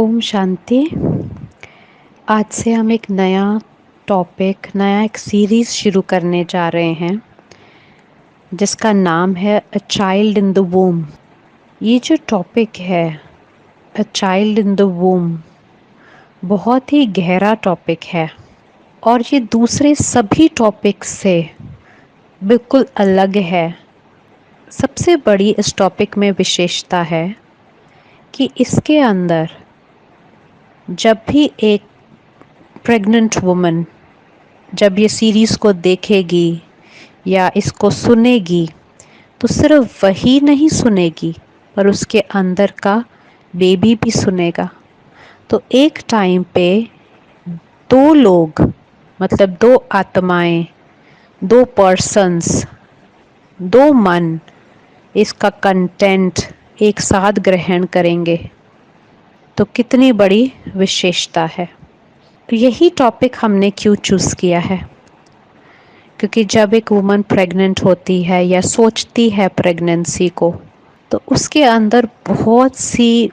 ओम शांति। आज से हम एक नया एक सीरीज़ शुरू करने जा रहे हैं जिसका नाम है अ चाइल्ड इन द वूम। ये जो टॉपिक है अ चाइल्ड इन द वूम बहुत ही गहरा टॉपिक है और ये दूसरे सभी टॉपिक से बिल्कुल अलग है। सबसे बड़ी इस टॉपिक में विशेषता है कि इसके अंदर जब भी एक प्रेग्नेंट वुमन जब ये सीरीज़ को देखेगी या इसको सुनेगी तो सिर्फ वही नहीं सुनेगी पर उसके अंदर का बेबी भी सुनेगा। तो एक टाइम पे दो लोग मतलब दो आत्माएं, दो पर्सन्स, दो मन इसका कंटेंट एक साथ ग्रहण करेंगे। तो कितनी बड़ी विशेषता है। यही टॉपिक हमने क्यों चूज़ किया है? क्योंकि जब एक वुमन प्रेग्नेंट होती है या सोचती है प्रेगनेंसी को तो उसके अंदर बहुत सी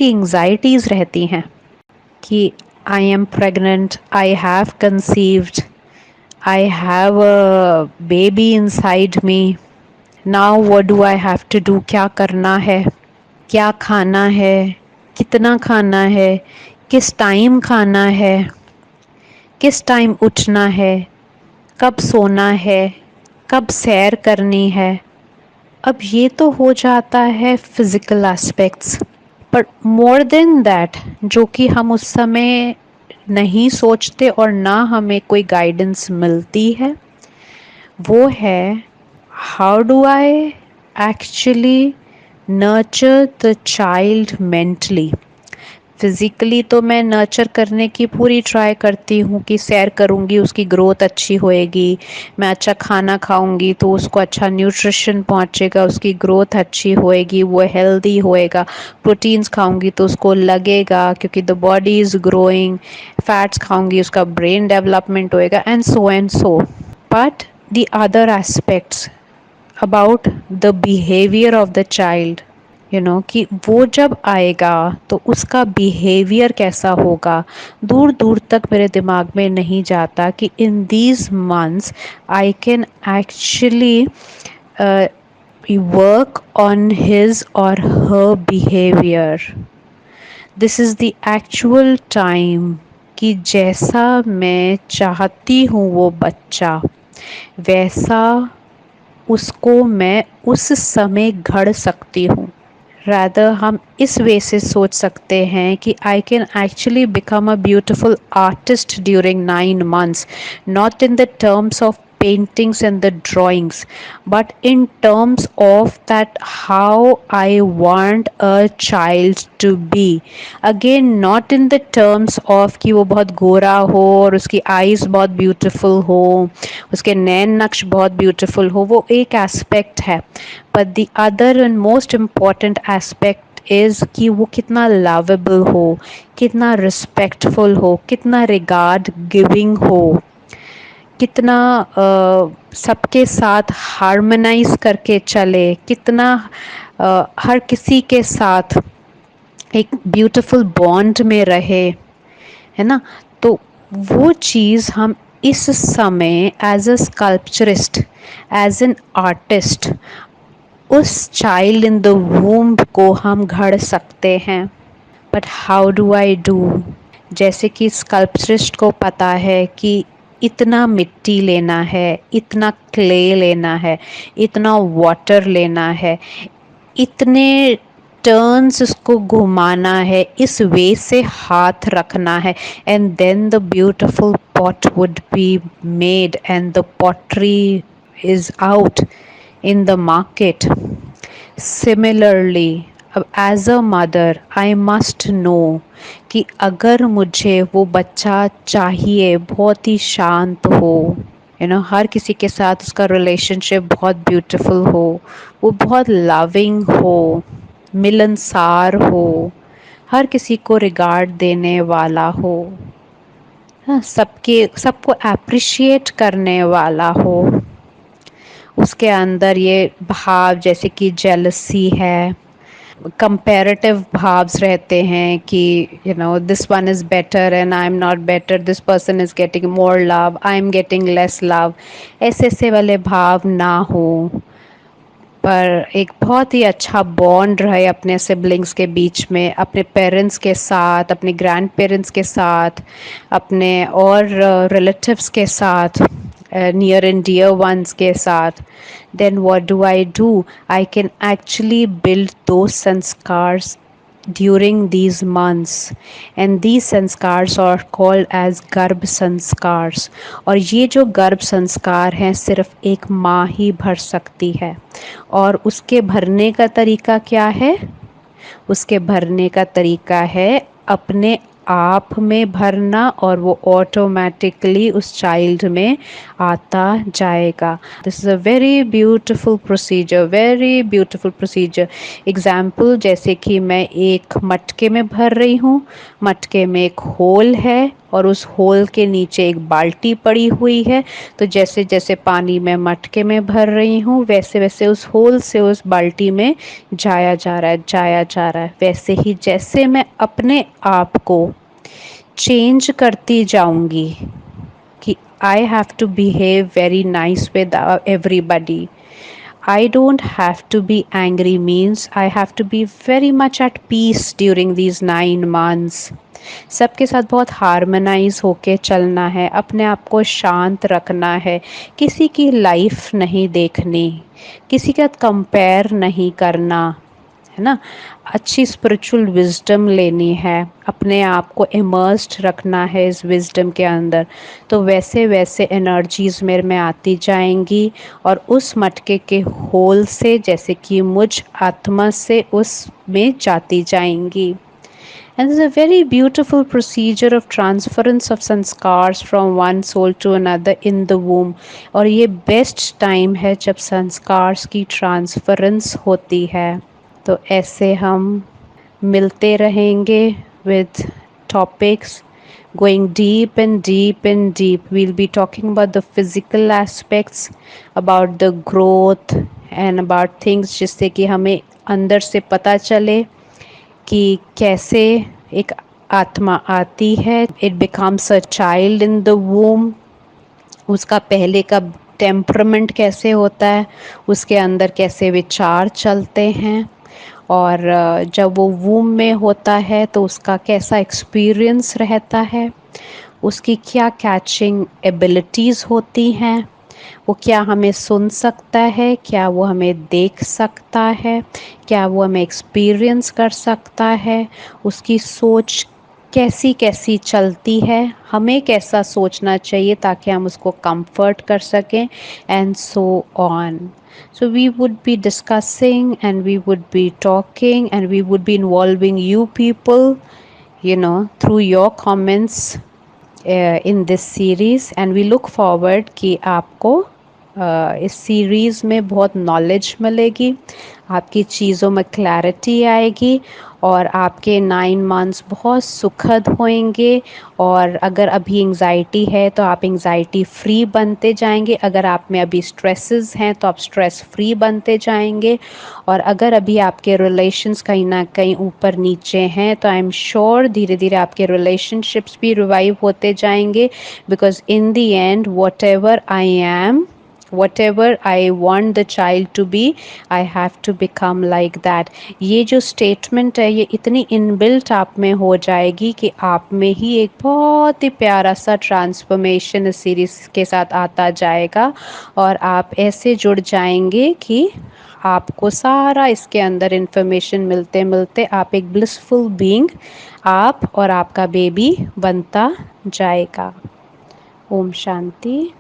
एंग्जाइटीज़ रहती हैं कि I am pregnant, I have conceived, I have a baby inside me, now what do I have to do, क्या करना है, क्या खाना है, कितना खाना है, किस टाइम खाना है, किस टाइम उठना है, कब सोना है, कब सैर करनी है। अब ये तो हो जाता है फिज़िकल एस्पेक्ट्स, पर मोर देन दैट जो कि हम उस समय नहीं सोचते और ना हमें कोई गाइडेंस मिलती है, वो है how do I actually nurture the child mentally. Physically तो मैं नर्चर करने की पूरी ट्राई करती हूँ कि सैर करूँगी उसकी ग्रोथ अच्छी होएगी, मैं अच्छा खाना खाऊँगी तो उसको अच्छा न्यूट्रिशन पहुँचेगा, उसकी ग्रोथ अच्छी होएगी, वो हेल्दी होएगा। प्रोटीन्स खाऊँगी तो उसको लगेगा क्योंकि the body is growing, fats खाऊँगी उसका ब्रेन डेवलपमेंट होएगा and so. But the other aspects about the behaviour of the child, कि वो जब आएगा तो उसका बिहेवियर कैसा होगा, दूर दूर तक मेरे दिमाग में नहीं जाता कि in these months I can actually work on his और हर behaviour. This is the actual time कि जैसा मैं चाहती हूँ वो बच्चा वैसा उसको मैं उस समय घड़ सकती हूँ। रादर हम इस वे से सोच सकते हैं कि आई can actually become a beautiful artist during 9 months, not in the terms of paintings and the drawings, but in terms of that how I want a child to be. Again, not in the terms of कि वो बहुत गोरा हो और उसकी eyes बहुत beautiful हो, उसके नैन नक्श बहुत beautiful हो, वो एक aspect है। But the other and most important aspect is कि वो कितना lovable हो, कितना respectful हो, कितना regard giving हो, कितना सबके साथ हार्मोनाइज करके चले, कितना हर किसी के साथ एक ब्यूटीफुल बॉन्ड में रहे, है ना। तो वो चीज़ हम इस समय as a sculpturist, as an artist उस चाइल्ड इन द वूम्ब को हम घड़ सकते हैं। But how do I do? जैसे कि स्कल्पचरिस्ट को पता है कि इतना मिट्टी लेना है, इतना क्ले लेना है, इतना वाटर लेना है, इतने टर्न्स उसको घुमाना है, इस वे से हाथ रखना है, and then the beautiful pot would be made and the pottery is out in the market. Similarly, as a mother I must know कि अगर मुझे वो बच्चा चाहिए बहुत ही शांत हो, हर किसी के साथ उसका रिलेशनशिप बहुत ब्यूटीफुल हो, वो बहुत लविंग हो, मिलनसार हो, हर किसी को रिगार्ड देने वाला हो, हाँ, सबको अप्रिशिएट करने वाला हो, उसके अंदर ये भाव जैसे कि जेलसी है, कंपैरेटिव भाव्स रहते हैं कि this one is better and I am not better, this person is getting more love, I am getting less love, ऐसे ऐसे वाले भाव ना हो, पर एक बहुत ही अच्छा बॉन्ड रहे अपने सिबलिंग्स के बीच में, अपने पेरेंट्स के साथ, अपने ग्रैंड पेरेंट्स के साथ, अपने और रिलेटिव्स के साथ, नियर एंड डियर वंस के साथ. Then what do? I can actually build those sanskars during these months, and these संस्कार्स are called as गर्भ संस्कार्स. और ये जो गर्भ संस्कार हैं सिर्फ एक माँ ही भर सकती है. और उसके भरने का तरीका क्या है? उसके भरने का तरीका है अपने आप में भरना, और वो ऑटोमेटिकली उस चाइल्ड में आता जाएगा. This is a very beautiful procedure, very beautiful procedure. Example, जैसे कि मैं एक मटके में भर रही हूँ, मटके में एक होल है और उस होल के नीचे एक बाल्टी पड़ी हुई है. तो जैसे जैसे पानी मैं मटके में भर रही हूँ, वैसे वैसे उस होल से उस बाल्टी में जाया जा रहा है, जाया जा रहा है. वैसे ही जैसे मैं अपने आप को चेंज करती जाऊंगी कि I have to behave very nice with everybody, I don't have to be angry means I have to be very much at peace during these 9 months. सबके साथ बहुत हार्मोनाइज होके चलना है, अपने आप को शांत रखना है, किसी की लाइफ नहीं देखनी, किसी का कंपेयर नहीं करना, है ना. अच्छी स्पिरिचुअल विजडम लेनी है, अपने आप को इमर्स्ड रखना है इस विजडम के अंदर. तो वैसे वैसे एनर्जीज मेरे में आती जाएंगी और उस मटके के होल से, जैसे कि मुझ आत्मा से, उस में जाती जाएंगी. And this is a very beautiful procedure of transference of sanskars from one soul to another in the womb. और ये बेस्ट टाइम है जब संस्कार्स की ट्रांसफरेंस होती है. तो ऐसे हम मिलते रहेंगे with topics going deep and deep and deep. We'll be talking about the physical aspects, about the growth and about things जिससे कि हमें अंदर से पता चले कि कैसे एक आत्मा आती है. It becomes a child in the वूम. उसका पहले का टेम्परामेंट कैसे होता है, उसके अंदर कैसे विचार चलते हैं, और जब वो वूम में होता है तो उसका कैसा एक्सपीरियंस रहता है, उसकी क्या कैचिंग एबिलिटीज़ होती हैं, वो क्या हमें सुन सकता है, क्या वो हमें देख सकता है, क्या वो हमें एक्सपीरियंस कर सकता है, उसकी सोच कैसी कैसी चलती है, हमें कैसा सोचना चाहिए ताकि हम उसको कंफर्ट कर सकें, and so on. So we would be discussing and we would be talking and we would be involving you people, through your comments in this series. And we look forward कि आपको इस series में बहुत knowledge मिलेगी, आपकी चीज़ों में clarity आएगी, और आपके 9 मंथ्स बहुत सुखद होंगे. और अगर अभी एंग्जाइटी है तो आप एंग्जाइटी फ्री बनते जाएंगे, अगर आप में अभी स्ट्रेसेस हैं तो आप स्ट्रेस फ्री बनते जाएंगे, और अगर अभी आपके रिलेशंस कहीं ना कहीं ऊपर नीचे हैं तो आई एम श्योर धीरे धीरे आपके रिलेशनशिप्स भी रिवाइव होते जाएंगे. Because in the end what ever I am, whatever I want the child to be, I have to become like that. ये जो स्टेटमेंट है ये इतनी इनबिल्ट आप में हो जाएगी कि आप में ही एक बहुत ही प्यारा सा ट्रांसफॉर्मेशन इस सीरीज के साथ आता जाएगा, और आप ऐसे जुड़ जाएंगे कि आपको सारा इसके अंदर इंफॉर्मेशन मिलते मिलते आप एक ब्लिसफुल बीइंग, आप और आपका बेबी बनता जाएगा. ओम शांति.